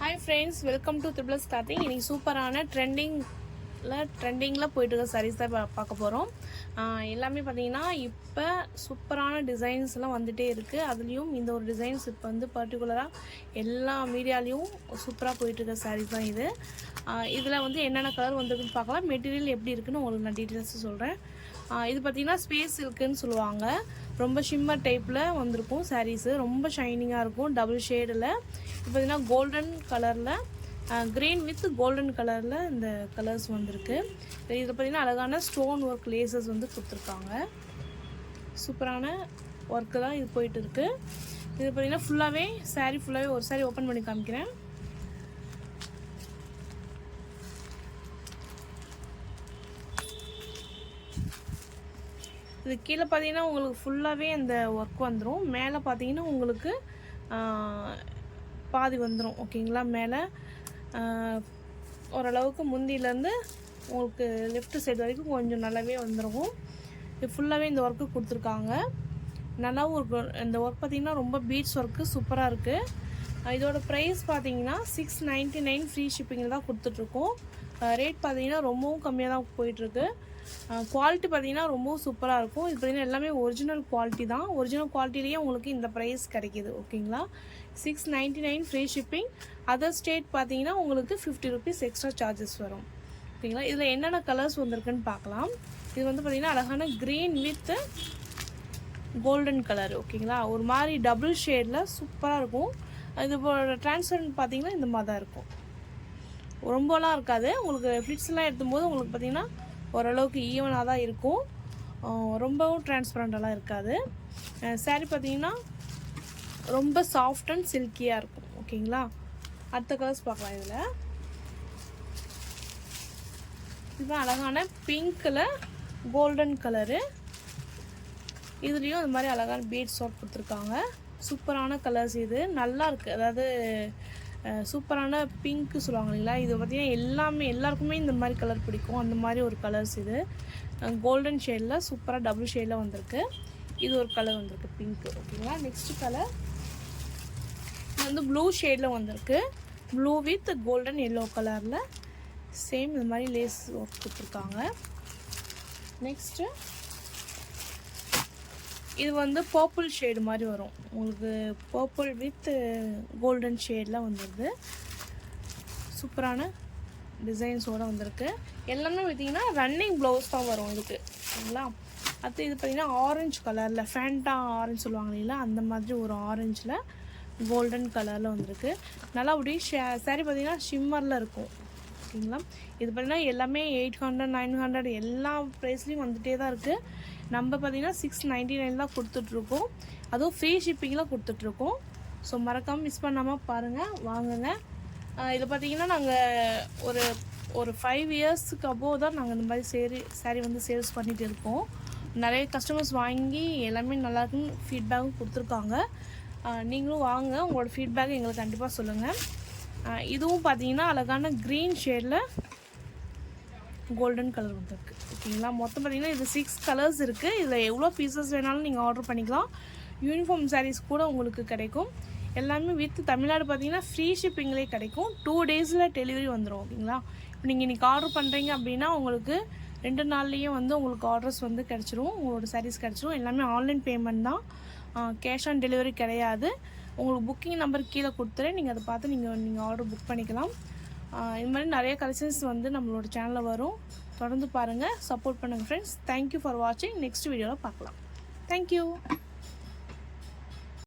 Hi friends, welcome to Triple Clothing. இன்னைக்கு சூப்பரான ட்ரெண்டிங்கில் போயிட்டு இருக்க சாரீஸ் தான் பார்க்க போகிறோம். எல்லாமே பார்த்தீங்கன்னா இப்போ சூப்பரான டிசைன்ஸ்லாம் வந்துகிட்டே இருக்குது. அதுலேயும் இந்த ஒரு டிசைன்ஸ் இப்போ வந்து பர்டிகுலராக எல்லா மீடியாலேயும் சூப்பராக போயிட்டுருக்க சாரீஸ் தான் இது. இதில் வந்து என்னென்ன கலர் வந்துருக்குன்னு பார்க்கலாம். மெட்டீரியல் எப்படி இருக்குன்னு உங்களுக்கு நான் டீட்டெயில்ஸ் சொல்கிறேன். இது பார்த்திங்கன்னா ஸ்பேஸ் சில்க்குன்னு சொல்லுவாங்க. ரொம்ப ஷிம்மர் டைப்பில் வந்திருக்கும் சாரீஸு. ரொம்ப ஷைனிங்காக இருக்கும். டபுள் ஷேடில் இப்போ பார்த்திங்கன்னா கோல்டன் கலரில் க்ரீன் வித் கோல்டன் கலரில் இந்த கலர்ஸ் வந்திருக்கு. இதில் பார்த்திங்கன்னா அழகான ஸ்டோன் ஒர்க் லேசஸ் வந்து கொடுத்துருக்காங்க. சூப்பரான ஒர்க்கு தான் இது போயிட்டு இருக்குது. இது பார்த்திங்கன்னா ஃபுல்லாகவே சாரீ ஃபுல்லாகவே ஒரு சாரீ ஓப்பன் பண்ணி காமிக்கிறேன். இது கீழே பார்த்தீங்கன்னா உங்களுக்கு ஃபுல்லாகவே அந்த ஒர்க் வந்துடும். மேலே பார்த்தீங்கன்னா உங்களுக்கு பாதி வந்துடும். ஓகேங்களா, மேலே ஓரளவுக்கு முந்தியிலேருந்து உங்களுக்கு லெஃப்ட் சைடு வரைக்கும் கொஞ்சம் நல்லாவே வந்துடும். இது ஃபுல்லாகவே இந்த ஒர்க்கு கொடுத்துருக்காங்க. நல்லாவும் இருக்கும். இந்த ஒர்க் பார்த்திங்கன்னா ரொம்ப பீட்ஸ் ஒர்க்கு சூப்பராக இருக்குது. இதோட ப்ரைஸ் பார்த்தீங்கன்னா 699 ஃப்ரீ ஷிப்பிங்கில் தான் கொடுத்துட்ருக்கோம். ரேட் பார்த்தீங்கன்னா ரொம்பவும் கம்மியாக தான் போயிட்டுருக்கு. குவாலிட்டி பார்த்திங்கன்னா ரொம்பவும் சூப்பராக இருக்கும். இது பார்த்திங்கன்னா எல்லாமே ஒரிஜினல் குவாலிட்டி தான். ஒரிஜினல் குவாலிட்டிலேயே உங்களுக்கு இந்த ப்ரைஸ் கிடைக்கிது. ஓகேங்களா, 699 ஃப்ரீ ஷிப்பிங். அதர் ஸ்டேட் பார்த்தீங்கன்னா உங்களுக்கு 50 ருபீஸ் எக்ஸ்ட்ரா சார்ஜஸ் வரும். ஓகேங்களா, இதில் என்னென்ன கலர்ஸ் வந்திருக்குன்னு பார்க்கலாம். இது வந்து பார்த்திங்கன்னா அழகான க்ரீன் வித் கோல்டன் கலர். ஓகேங்களா, ஒரு மாதிரி டபுள் ஷேடில் சூப்பராக இருக்கும். இது ட்ரான்ஸ்பரண்ட் பார்த்திங்கன்னா இந்த மாதிரி தான் இருக்கும். ரொம்பலாம் இருக்காது. உங்களுக்கு ஃப்ளிட்ஸ்லாம் எடுத்தும்போது உங்களுக்கு பார்த்திங்கன்னா ஓரளவுக்கு ஈவனாக தான் இருக்கும். ரொம்பவும் டிரான்ஸ்பரண்டெல்லாம் இருக்காது. சாரீ பார்த்திங்கன்னா ரொம்ப சாஃப்ட் அண்ட் சில்கியாக இருக்கும். ஓகேங்களா, அடுத்த கலர்ஸ் பார்க்கலாம். இதில் இதுதான் அழகான பிங்க்கில் கோல்டன் கலரு. இதுலேயும் இந்த மாதிரி அழகான பீட்ஸ் ஒர்க் கொடுத்துருக்காங்க. சூப்பரான கலர்ஸ். இது நல்லா இருக்குது. அதாவது சூப்பரான பிங்க்கு சொல்லுவாங்க இல்லைங்களா. இது பார்த்திங்கன்னா எல்லாருக்குமே இந்த மாதிரி கலர் பிடிக்கும். அந்த மாதிரி ஒரு கலர்ஸ். இது கோல்டன் ஷேடில் சூப்பராக டபுள் ஷேடில் வந்திருக்கு. இது ஒரு கலர் வந்திருக்கு பிங்க்கு. ஓகேங்களா, நெக்ஸ்ட் கலர் இது வந்து ப்ளூ ஷேடில் வந்திருக்கு. ப்ளூ வித் கோல்டன் எல்லோ கலரில் சேம் இந்த மாதிரி லேஸ் ஒர்க் கொடுத்துருக்காங்க. நெக்ஸ்ட்டு இது வந்து பர்பிள் ஷேடு மாதிரி வரும். உங்களுக்கு பர்பிள் வித் கோல்டன் ஷேடில் வந்துடுது. சூப்பரான டிசைன்ஸோடு வந்திருக்கு. எல்லாமே பார்த்திங்கன்னா ரன்னிங் ப்ளவுஸ் தான் வரும் இதுக்கு. ஓகேங்களா, அடுத்து இது பார்த்திங்கன்னா ஆரஞ்சு கலரில் ஃபேண்டா ஆரஞ்சு சொல்லுவாங்க இல்லைங்களா, அந்த மாதிரி ஒரு ஆரஞ்சில் கோல்டன் கலரில் வந்திருக்கு. நல்லா அப்படியே சாரீ பார்த்திங்கன்னா ஷிம்மரில் இருக்கும். ஓகேங்களா, இது பார்த்திங்கன்னா எல்லாமே 800 900 எல்லா ப்ரைஸ்லேயும் வந்துகிட்டே தான் இருக்குது. நம்ம பார்த்திங்கன்னா 699 தான் கொடுத்துட்ருக்கோம். அதுவும் ஃப்ரீ ஷிப்பிங்கில் கொடுத்துட்ருக்கோம். ஸோ மறக்காமல் மிஸ் பண்ணாமல் பாருங்கள், வாங்குங்க. இதில் பார்த்திங்கன்னா நாங்கள் ஒரு 5 இயர்ஸுக்கு அபோவ் தான் நாங்கள் இந்த மாதிரி சாரீ வந்து சேல்ஸ் பண்ணிகிட்டு இருக்கோம். நிறைய கஸ்டமர்ஸ் வாங்கி எல்லாமே நல்லாயிருக்குன்னு ஃபீட்பேக்கும் கொடுத்துருக்காங்க. நீங்களும் வாங்க, உங்களோட ஃபீட்பேக் எங்களுக்கு கண்டிப்பாக சொல்லுங்கள். இதுவும் பார்த்தீங்கன்னா அழகான க்ரீன் ஷேடில் கோல்டன் கலர் வந்துருக்கு. ஓகேங்களா, மொத்தம் பார்த்திங்கன்னா இது 6 கலர்ஸ் இருக்குது. இதில் எவ்வளோ பீசஸ் வேணாலும் நீங்கள் ஆர்டர் பண்ணிக்கலாம். யூனிஃபார்ம் சாரீஸ் கூட உங்களுக்கு கிடைக்கும். எல்லாமே வித் தமிழ்நாடு பார்த்திங்கன்னா ஃப்ரீ ஷிப்பிங்லேயே கிடைக்கும். 2 டேஸில் டெலிவரி வந்துடும். ஓகேங்களா, இப்போ நீங்கள் இன்றைக்கி ஆர்டர் பண்ணுறீங்க அப்படின்னா உங்களுக்கு 2 நாள்லேயே வந்து உங்களுக்கு ஆர்டர்ஸ் வந்து கிடச்சிரும். உங்களோட சாரீஸ் கிடச்சிரும். எல்லாமே ஆன்லைன் பேமெண்ட் தான். கேஷ் ஆன் டெலிவரி கிடையாது. உங்களுக்கு புக்கிங் நம்பர் கீழே கொடுத்துறேன். நீங்கள் அதை பார்த்து நீங்கள் ஆர்டர் புக் பண்ணிக்கலாம். இது மாதிரி நிறைய கலெக்ஷன்ஸ் வந்து நம்மளோட சேனலில் வரும். தொடர்ந்து பாருங்கள், சப்போர்ட் பண்ணுங்கள் ஃப்ரெண்ட்ஸ். தேங்க்யூ ஃபார் வாட்சிங். நெக்ஸ்ட் வீடியோவில் பார்க்கலாம். தேங்க்யூ.